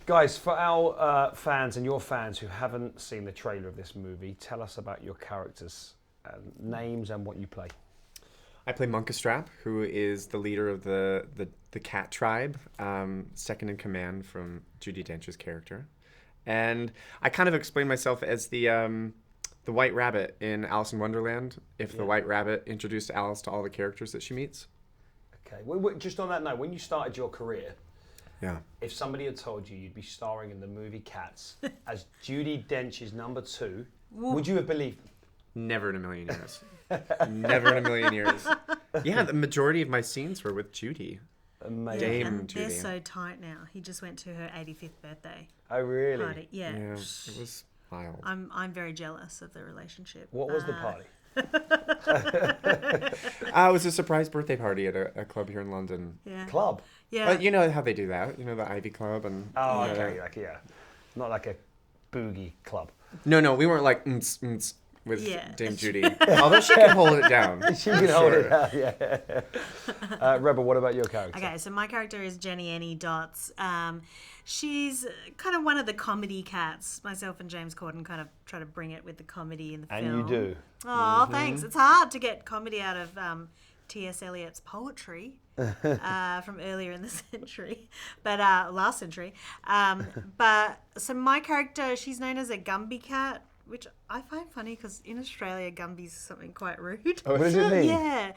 Guys, for our fans and your fans who haven't seen the trailer of this movie, tell us about your characters, names, and what you play. I play Monkastrap, who is the leader of the cat tribe, second in command from Judi Dench's character. And I kind of explain myself as the White Rabbit in Alice in Wonderland, if the White Rabbit introduced Alice to all the characters that she meets. Okay, just on that note, when you started your career, if somebody had told you you'd be starring in the movie Cats as Judi Dench's number 2, would you have believed them? Never in a million years. Never in a million years. Yeah, the majority of my scenes were with Judi. Amazing. Dame and Judi. they're so tight now. He just went to her 85th birthday Oh, really? party. Yeah. Yeah, it was wild. I'm very jealous of the relationship. What was the party? It was a surprise birthday party at a club here in London. Yeah. Club? Yeah. But you know how they do that. You know, the Ivy Club and... Oh, okay, not like a boogie club. No, we weren't like with Yeah. Dame Judi. Although she can hold it down. She can hold it out, yeah. Rebel, what about your character? Okay, so my character is Jenny Annie Dots. She's kind of one of the comedy cats. Myself and James Corden kind of try to bring it with the comedy in the film. And you do. Oh, thanks. It's hard to get comedy out of T.S. Eliot's poetry from earlier in the century, but last century. But so my character, she's known as a Gumby cat, which I find funny because in Australia, Gumby's something quite rude. What does it mean? Yeah.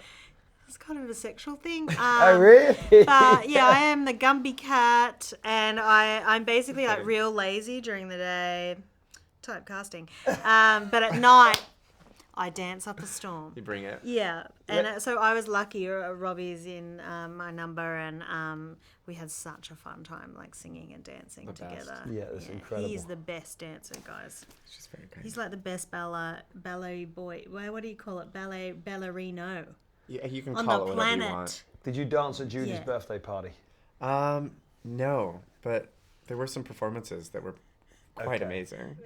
It's kind of a sexual thing. Oh, really? But yeah, I am the Gumby cat, and I'm basically like real lazy during the day, typecasting. But at night, I dance up a storm. You bring it. Yeah, and so I was lucky. Robbie's in my number, and we had such a fun time, like singing and dancing together. Yeah, that's incredible. He's the best dancer, guys. She's very good. He's like the best ballet boy. What do you call it? Ballerino. Yeah, you can On call the it whatever you planet. want. Did you dance at Judy's Yeah. birthday party? No, but there were some performances that were quite amazing.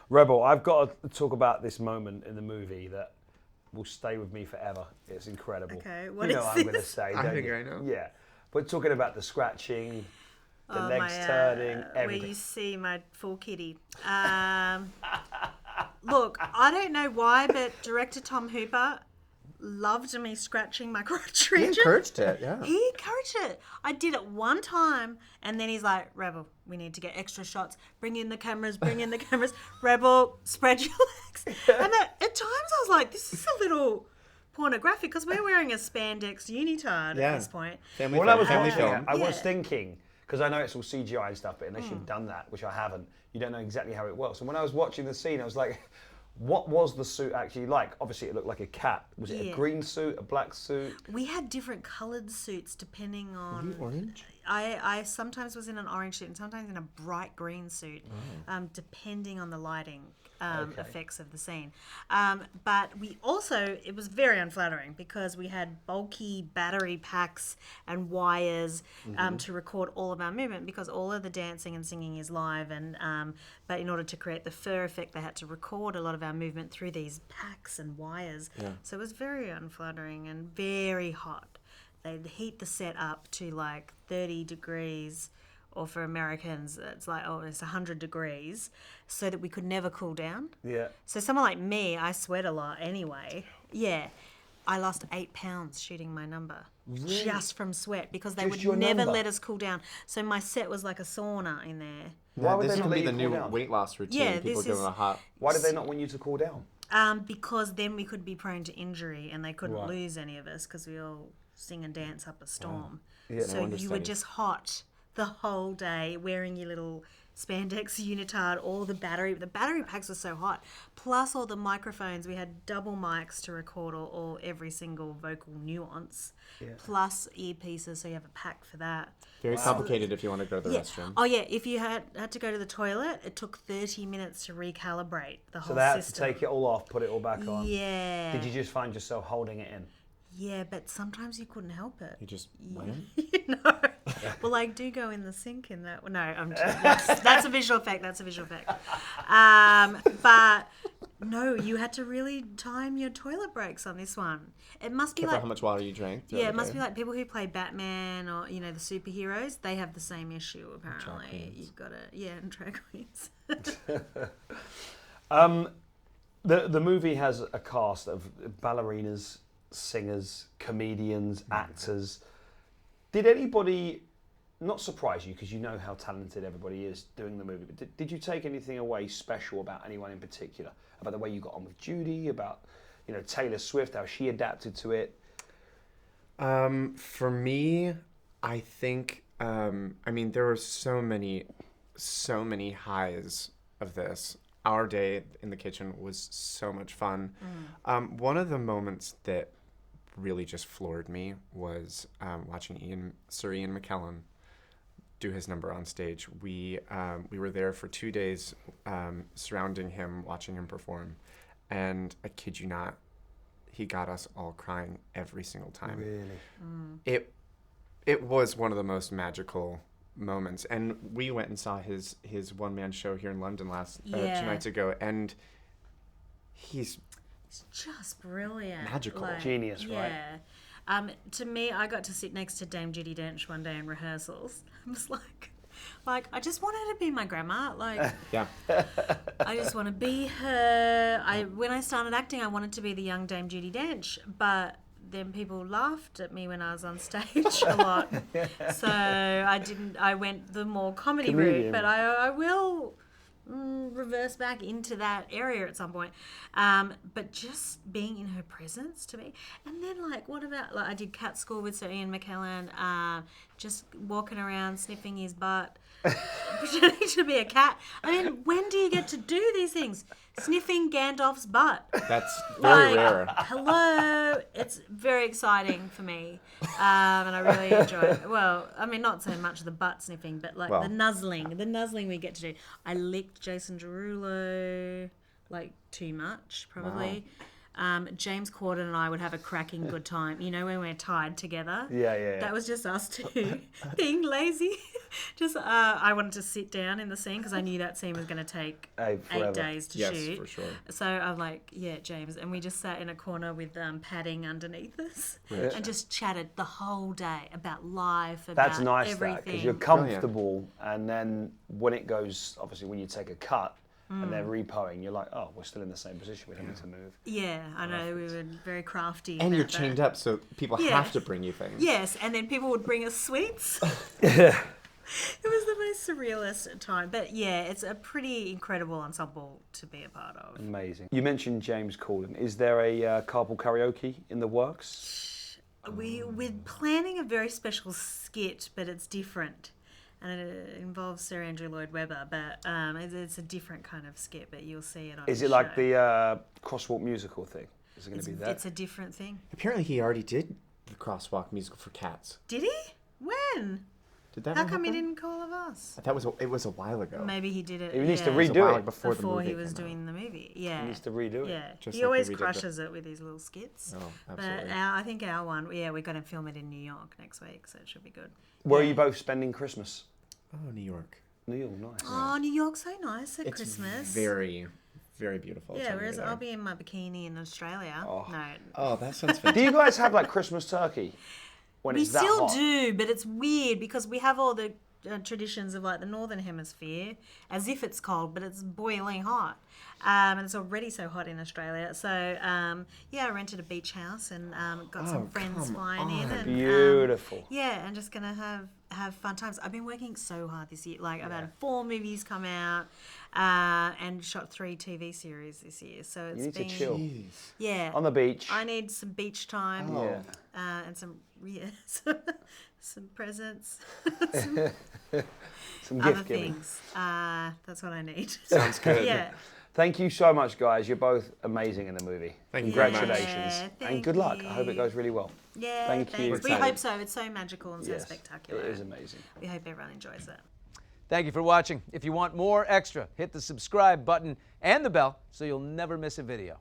Rebel, I've got to talk about this moment in the movie that will stay with me forever. It's incredible. Okay, what you know is what I'm going to this? say, I don't think you? I know. Yeah. But talking about the scratching, the Oh, legs my, turning, where everything. you see my full kitty. Look, I don't know why, but director Tom Hooper loved me scratching my crotch He region. encouraged it, yeah. He encouraged it. I did it one time, and then he's like, Rebel, we need to get extra shots. Bring in the cameras, Rebel, spread your legs. And at times I was like, this is a little pornographic, because we're wearing a spandex unitard at this point. Family When I film. was Family watching it, film. I was Yeah. thinking, because I know it's all CGI and stuff, but unless you've done that, which I haven't, you don't know exactly how it works. And when I was watching the scene, I was like, what was the suit actually like? Obviously, it looked like a cat. Was it a Yeah. green suit, a black suit? We had different coloured suits depending on... Orange? I sometimes was in an orange suit and sometimes in a bright green suit, depending on the lighting effects of the scene. But we also, it was very unflattering because we had bulky battery packs and wires to record all of our movement, because all of the dancing and singing is live. And but in order to create the fur effect, they had to record a lot of our movement through these packs and wires. Yeah. So it was very unflattering and very hot. They'd heat the set up to like 30 degrees, or for Americans, it's like, it's 100 degrees, so that we could never cool down. Yeah. So someone like me, I sweat a lot anyway. Yeah. I lost 8 pounds shooting my number. Really? Just from sweat, because they Just would your never number? let us cool down. So my set was like a sauna in there. Why would this they not can let be you the cool new down? weight loss routine. Yeah, People this give is- them a hot... Why did they not want you to cool down? Because then we could be prone to injury and they couldn't Right. lose any of us because we all sing and dance up a storm. Yeah. So No wonder you were studies. just hot the whole day wearing your little spandex unitard, all the battery packs were so hot, plus all the microphones. We had double mics to record all every single vocal nuance, plus earpieces, so you have a pack for that. Very complicated if you want to go to the Yeah. restroom. Oh yeah, if you had to go to the toilet, it took 30 minutes to recalibrate the So whole they had to system. take it all off, put it all back on. Yeah. Did you just find yourself holding it in? Yeah, but sometimes you couldn't help it. You just went? No. Well, I do go in the sink in that. No, that's a visual effect. That's a visual effect. But No, you had to really time your toilet breaks on this one. It must be Careful like how much water you drank. yeah, it must be like people who play Batman or the superheroes. They have the same issue apparently. You've got to and drag queens. The movie has a cast of ballerinas, singers, comedians, actors. Did anybody not surprise you, because you know how talented everybody is doing the movie, but did you take anything away special about anyone in particular? About the way you got on with Judy, about Taylor Swift, how she adapted to it? For me, I think there were so many highs of this. Our day in the kitchen was so much fun. One of the moments that really just floored me was watching Sir Ian McKellen do his number on stage. We were there for 2 days, surrounding him, watching him perform, and I kid you not, he got us all crying every single time. Really? It was one of the most magical moments, and we went and saw his one-man show here in London 2 nights ago, and he's just brilliant, magical, genius, right? Yeah. To me, I got to sit next to Dame Judi Dench one day in rehearsals. I was like I just want her to be my grandma. Yeah. I just want to be her. When I started acting, I wanted to be the young Dame Judi Dench, but then people laughed at me when I was on stage a lot. So I went the more comedy route, but I will reverse back into that area at some point. But just being in her presence to me. And then what about, I did cat school with Sir Ian McKellen, just walking around sniffing his butt, pretending to be a cat. I mean, when do you get to do these things? Sniffing Gandalf's butt. That's very rare. Hello. It's very exciting for me. And I really enjoy it. Well, I mean, not so much the butt sniffing, but the nuzzling we get to do. I licked Jason Derulo too much, probably. Wow. James Corden and I would have a cracking good time. When we're tied together. Yeah. That was just us two being lazy. Just I wanted to sit down in the scene because I knew that scene was going to take 8 days to shoot. Yes, for sure. So I'm like, yeah, James. And we just sat in a corner with padding underneath us and just chatted the whole day about life, about That's nice, everything. because you're comfortable, and then when it goes, obviously when you take a cut, and they're repoing, you're like, oh, we're still in the same position. We don't need to move. Yeah, I know. We were very crafty. And you're chained up, so people have to bring you things. Yes, and then people would bring us sweets. Yeah. It was the most surrealist time. But yeah, it's a pretty incredible ensemble to be a part of. Amazing. You mentioned James Corden. Is there a carpool karaoke in the works? We're planning a very special skit, but it's different. And it involves Sir Andrew Lloyd Webber, but it's a different kind of skit, but you'll see it on Is the it show. like the crosswalk musical thing? Is it going to be that? It's a different thing. Apparently he already did the crosswalk musical for Cats. Did he? When? Did that How ever come he happen? didn't call of us? It was a while ago. Maybe he did it. He needs to It was a redo while it before the before movie he was came out. doing the movie. Yeah. He needs to redo it. Yeah. Just He like always we redid crushes it with his little skits. Oh, But absolutely. I think our one, we're going to film it in New York next week, so it should be good. Where are you both spending Christmas? Oh, New York. New York, nice. Oh, New York's so nice at It's Christmas. very, very beautiful. Yeah, time whereas there. I'll be in my bikini in Australia. Oh. No. Oh, that sounds fantastic. Do you guys have Christmas turkey when We it's that still hot? do, but it's weird because we have all the traditions of the Northern Hemisphere, as if it's cold, but it's boiling hot. And it's already so hot in Australia. So, I rented a beach house and got some friends flying in. And, Beautiful. and just going to have fun times. I've been working so hard this year. I've had 4 movies come out and shot 3 TV series this year. So it's You need been... to chill. Jeez. Yeah. On the beach. I need some beach time. Yeah. And some some presents, Some other gift giving. things. That's what I need. Sounds good. Yeah. Thank you so much, guys. You're both amazing in the movie. Thank you very much. Congratulations. Yeah, and good luck. thank I hope it you. goes really well. Yeah, Thank thanks. you. We Excited. hope so. It's so magical and so Yes, spectacular. it is amazing. We hope everyone enjoys it. Thank you for watching. If you want more extra, hit the subscribe button and the bell so you'll never miss a video.